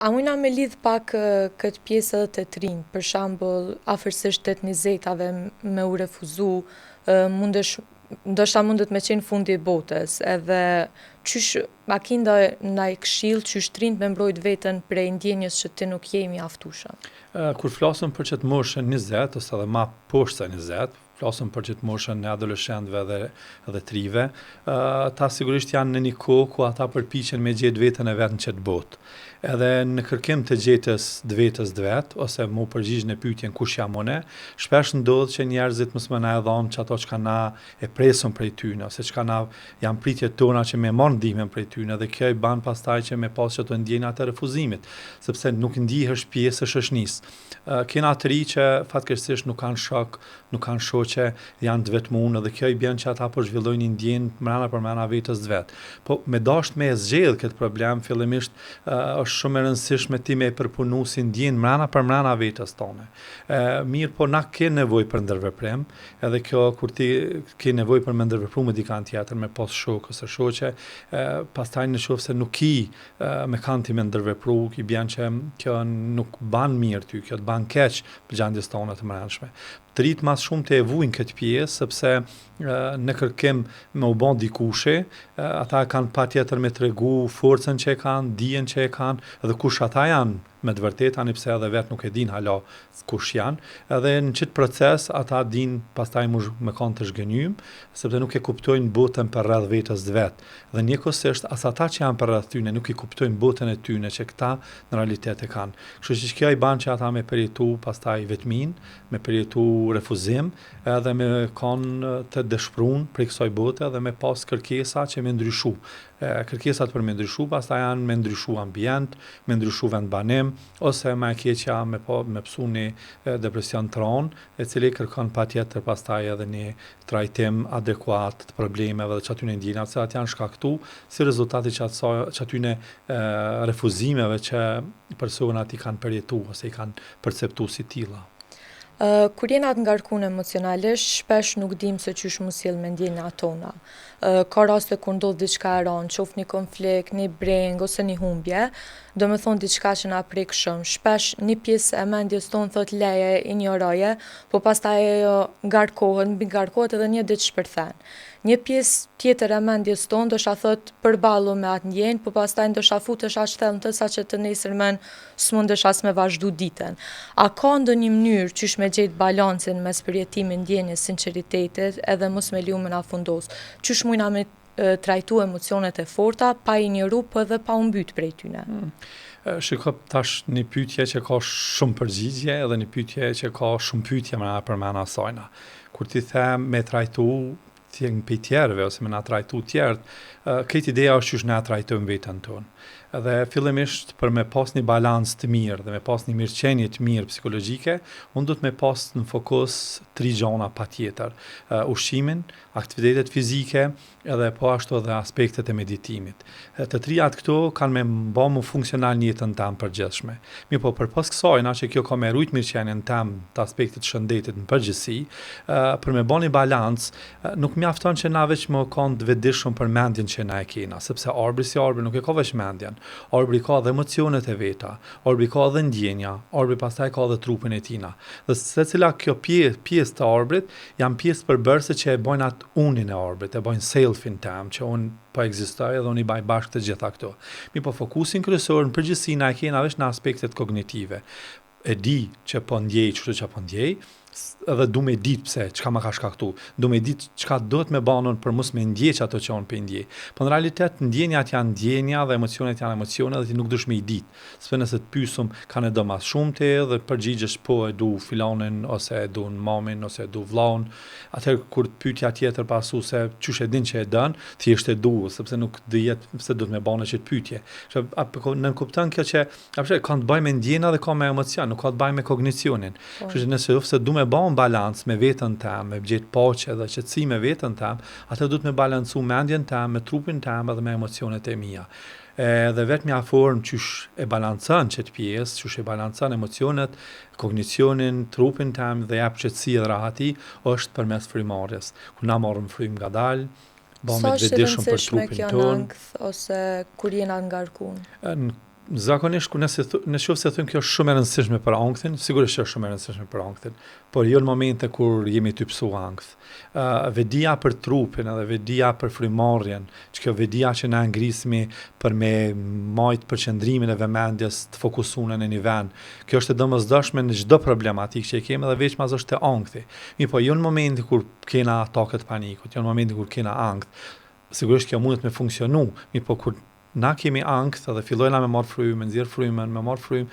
A mujna me lidh pak këtë pjesë edhe të trinj, për shembull, afërsisht 8:20-ave me u refuzu, ndoshta mundet me qenë fundi i botës, edhe qysh a ki ndaj këshill qysh trinjt me mbrojt veten prej ndjenjes që ti nuk je i mjaftueshëm? Kur flasëm për qëtë moshën 20, ose edhe ma poshtë se 20, flasëm për qëtë moshën e adoleshentëve dhe trive, ta sigurisht janë në një kohë ku ata përpiqen me gjetë veten e vetë në qëtë botë. Edhe në kërkim të gjetës dë vetës, ose mu përgjigj në pyetjen kush jam unë, shpesh ndodh që njerëzit mos më na e dhanë çato çka na e presëm prej tyne, ose çka na janë pritjet tona që me marr ndihmën prej tyne, dhe kjo i ban pastaj që me pas çato ndjenja të refuzimit, sepse nuk ndihesh pjesë e shoqënisë. Kena të ri që fatkeqësisht nuk kanë shok, nuk kanë shoqe, janë të vetmuar, dhe kjo i bën që ata po zhvillojnë një ndjenjë mrena vetës vet. Po me dasht me zgjedh këtë problem, fillimisht është shumë e rëndësishme ti me përpunu si ndjen mrena vetës tone. Mirë, po na ke nevojë për ndërveprim, edhe kjo kur ti ke nevojë për me ndërvepru me dikant tjetër, me pas shok ose shoqe, pastaj nëse nuk ki me kanë ti me ndërvepru, i bjen që kjo nuk ban mirë ty, kjo të ban keq për gjendjes tone të mrenshme. Të rritë mas shumë të evujnë këtë pjesë, sepse në kërkim me u bon dikushi, ata kanë pa tjetër me tregu forcën që e kanë, dijen që e kanë, edhe kush ata janë me të vërtet, ani pse edhe vetë nuk e din hala kush janë, edhe në qëtë proces ata din pastaj me kanë të zhgënjym, sepse nuk e kuptojnë botën për rreth vetës vet. Dhe njëkohësisht as ata që janë për rreth tyne nuk i kuptojnë botën e tyne që këta në realitet e kanë. Kështu që kjo i ban që ata me përjetu pastaj vetmin, me përjetu refuzim, edhe me kanë të dëshpërun për kësaj bote, dhe me pas kërkesa që me ndryshu. Kërkesat për me ndryshu, pastaj janë me ndryshu ambient, me ndryshu vendbanim, ose me keqja me psu një depresion tron, e cili kërkon patjetër pastaj edhe një trajtim adekuat të problemeve dhe që aty në ndjenjat, se atë janë shkaktu si rezultati që aty në refuzimeve që personat i kanë përjetu, ose i kanë perceptu si tilla. Kur jena të ngarkuar emocionalisht, shpesh nuk dim se qysh mu sjell mendjenjat tona. Ka raste kur ndodh diçka e rëndë, qoftë një konflikt, një breng ose një humbje, do me thonë diçka që na prek shumë. Shpesh një pjesë e mendjes tonë thot leje, injoroje, po pastaj ajo ngarkohet edhe një ditë shpërthen. Një pjesë tjetër e mendjes tonë ndoshta thot përballu me atë ndjenjë, po pastaj ndoshta futesh aq thellë të saqë të nesërmen s'mundesh as me vazhdu ditën. A ka ndonjë mënyrë qysh me gjetë balancin mes përjetimit ndjenjes, sinqeritetit edhe mos me liu me na fundos? Qysh mujna me trajtu emocionet e forta pa i injoru po edhe pa u mbyt prej tyne? Shiko, tash një pyetje që ka shumë përgjigje, edhe një pyetje që ka shumë pyetje më përmena sajna. Kur ti them me trajtu tjeng për tjerëve, ose me na trajtu tjerët, këtë ideja është qysh na trajtojmë veten tonë. Edhe fillimisht për me pas një balans të mirë dhe me pas një mirëqenie të mirë psikologjike, unë do të me pas në fokus 3 gjona patjetër: ushqimin, aktivitetet fizike, edhe po ashtu edhe aspektet e meditimit. Të trijat këto kanë me bë mu funksional në jetën tam përgjithshme. Mirë, po përpas kësaj, na që kjo ka me rujt mirëqenien tam të aspektit shëndetit në përgjithësi, për me bë një balans, nuk mjafton që na veç më kanë të vetëdijshëm për mendjen që na e kena, sepse arbri si arbri nuk e ka veç mendjen. Arbri ka dhe emocionet e veta, arbri ka dhe ndjenja, arbri pastaj ka dhe trupin e tina. Dhe secila kjo pjesë të arbrit janë pjesë përbërëse që e bojnë atë unin e arbrit, e bojnë selfin tem, që unë po ekzistoj edhe unë i baj bashkë të gjitha këto. Mi po fokusin kryesor në përgjithësi na e kena veç në aspektet kognitive. E di që po ndjej çdo që po ndjej, edhe du me dit pse, çka ma ka shkaktu, du me dit çka do të me banon për mos me ndjeq ato që unë për ndjej. Po në realitet, ndjenjat janë ndjenja dhe emocionet janë emocione, dhe ti nuk dush me i dit. Së nëse të pysum, kanë e do mas shumë të, dhe përgjigjesh po e du filonin, ose e du në mamin, ose e du vllaun. Atëherë kur pyetja tjetër pasu se qysh e din që e dën, thjesht e du, sepse nuk dihet pse do të me banë që të pyetje. Nën kupton kjo që ka të bëjë me ndjenja dhe ka me emocion, nuk ka të bëjë me kognicionin. Kështu që nëse du me bën balans me veten tëm, me gjetë paqe dhe qetësi me veten tëm, atë do të me balancu mendjen tëm, me trupin tëm dhe me emocionet e mia. Dhe vetmja formë qysh e balancon çet pjesë, qysh e balancon emocionet, kognicionin, trupin tëm dhe jap qetësi dhe rahati, është përmes frymarrjes. Kur na marrim frym ngadalë, bëhem të vetëdijshëm për trupin tonë, ose kur jena ngarkuar. Zakonisht në qoftë se thënë kjo është shumë e rëndësishme për ankthin, sigurisht që është shumë e rëndësishme për ankthin, por jo në momente kur jemi të psu ankth. Vedia për trupin edhe vedia për frymarrjen, që kjo vedia që na ngrismi për me majt përqendrimin e vëmendjes të fokusuar në një vend. Kjo është e domosdoshme në çdo problematikë që kemi dhe veçmas është te ankthi. Po jo në momentin kur kena ataket panikut, jo në momentin kur kena ankth. Sigurisht kjo mundet me funksionu, po kur na kemi ankth dhe fillojna me marr frymë, me nxjerr frymën, me marr frymë,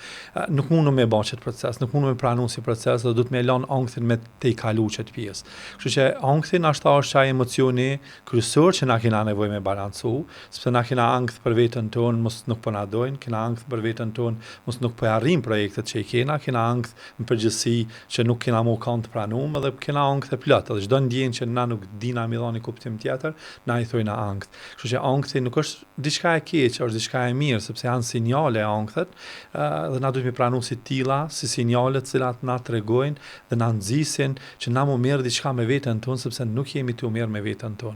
nuk mundum me bë çet proces, nuk mundum me pranu si proces, dhe duhet me lën ankthin me te i kalu çet pjesë. Kështu që ankthi ashta është ai emocioni kryesor që na kena nevojë me balancu, sepse na kena ankth për veten tonë, mos nuk po na dojnë, kena ankth për veten tonë, mos nuk po arrim projektet që i kena ankth në përgjithësi që nuk kena më kanë të pranuar dhe kena ankth e plot, dhe çdo ndjenjë që na nuk dina mi dhani kuptim tjetër, na i thojna ankth. Kështu që ankthi nuk është diçka e keq, është diçka e mirë, sepse janë sinjale ankthet, dhe na duhet me pranu si tilla, si sinjale të cilat na tregojnë dhe na nxisin që na mu merr diçka me veten tonë, sepse nuk jemi të mirë me veten tonë.